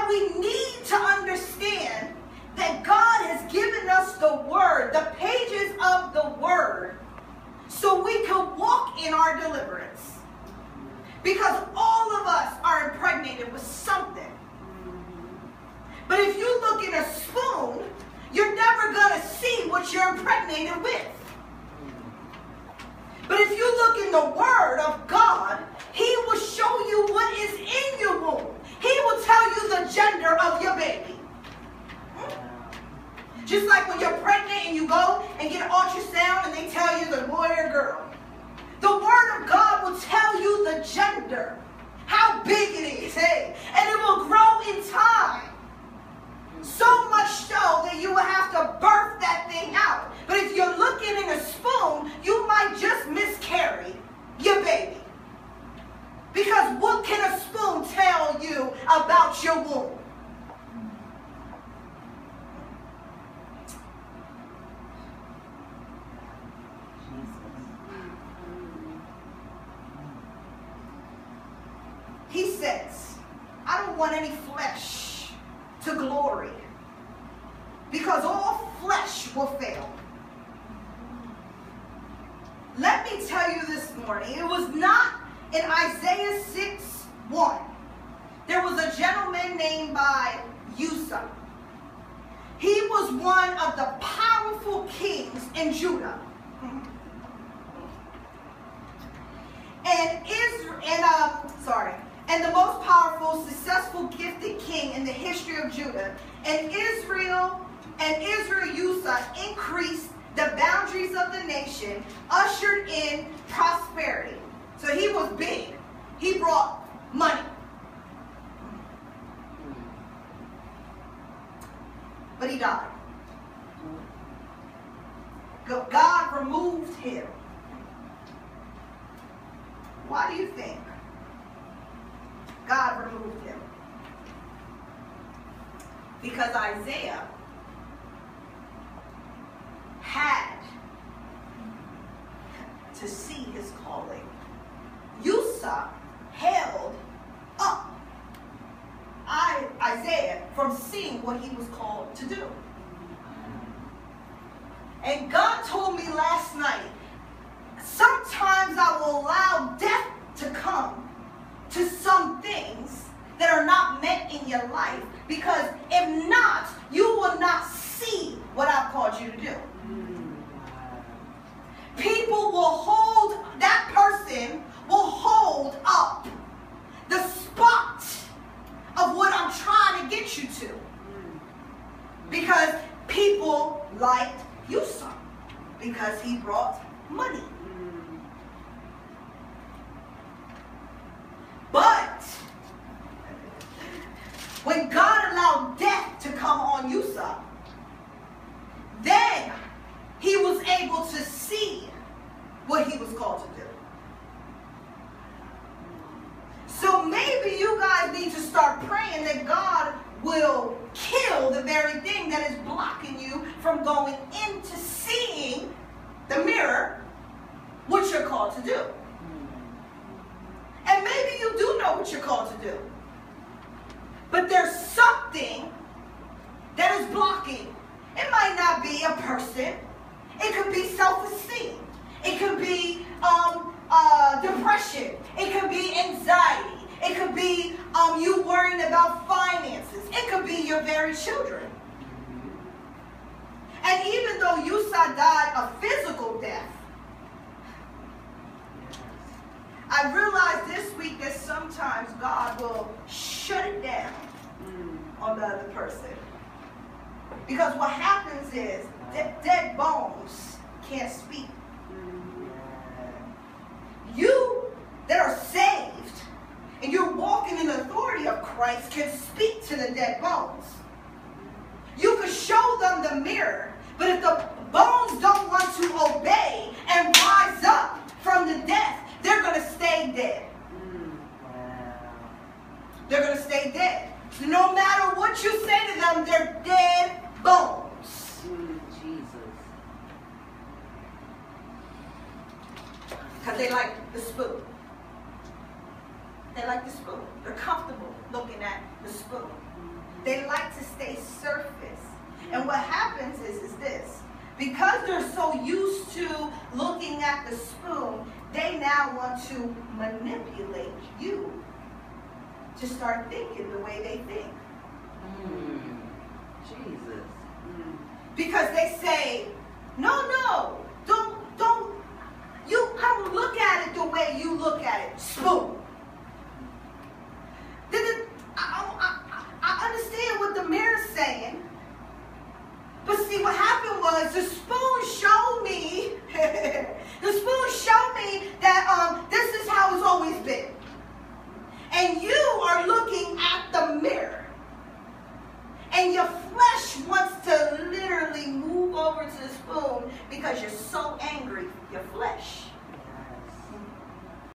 And we need to understand that God has given us the Word, the pages of the Word, so we can walk in our deliverance. Because all of us are impregnated with something. But if you look in a spoon, you're never going to see what you're impregnated with. But if you look in the Word of God, He will show you what is in your womb. He will tell you the gender of your baby. Just like when you're pregnant and you go and get an ultrasound and they tell you the boy or girl. The Word of God will tell you the gender, how big it is, hey, and it will grow in time. So much so that you will have to birth that thing out. But if you're looking in a spoon, you might just miscarry your baby. Because what can a spoon tell you about your womb? He says, I don't want any flesh to glory, because all flesh will fail. Let me tell you this morning, it was not in Isaiah 6:1. There was a gentleman named by Uzzah. He was one of the powerful kings in Judah. And the most powerful, successful, gifted king in the history of Judah. And Israel Uzzah increased the boundaries of the nation, ushered in prosperity. So he was big. He brought money. But he died. God removed him. Why do you think God removed him? Because Isaiah had to see his calling. Uzzah held up Isaiah from seeing what he was called to do. And God told me last night, sometimes I will allow death to come to some things that are not meant in your life, because if not, you will not see what I've called you to do. People will hold, that person will hold up the spot of what I'm trying to get you to. Because people liked Uzzah, because he brought money. But when God allowed death to come on Uzzah, then he was able to see what he was called to do. So maybe you guys need to start praying that God will kill the very thing that is blocking you from going into seeing the mirror what you're called to do. And maybe you do know what you're called to do. But there's something that is blocking. It might not be a person. It could be self-esteem. It could be depression. It could be anxiety. It could be you worrying about finances. It could be your very children. And even though Uzzah died a physical death, I realized this week that sometimes God will shut it down on the other person. Because what happens is that dead bones can't speak. You that are saved and you're walking in the authority of Christ can speak to the dead bones. You can show them the mirror, but if the bones don't want to obey and rise up from the death, they're going to stay dead. They're going to stay dead. No matter what you say to them, they're dead bones. Jesus. Because they like the spoon. They like the spoon. They're comfortable looking at the spoon. They like to stay surface. And what happens is this. Because they're so used to looking at the spoon, they now want to manipulate you to start thinking the way they think. Jesus. Because they say, no, don't, you come look at it the way you look at it. Spoon.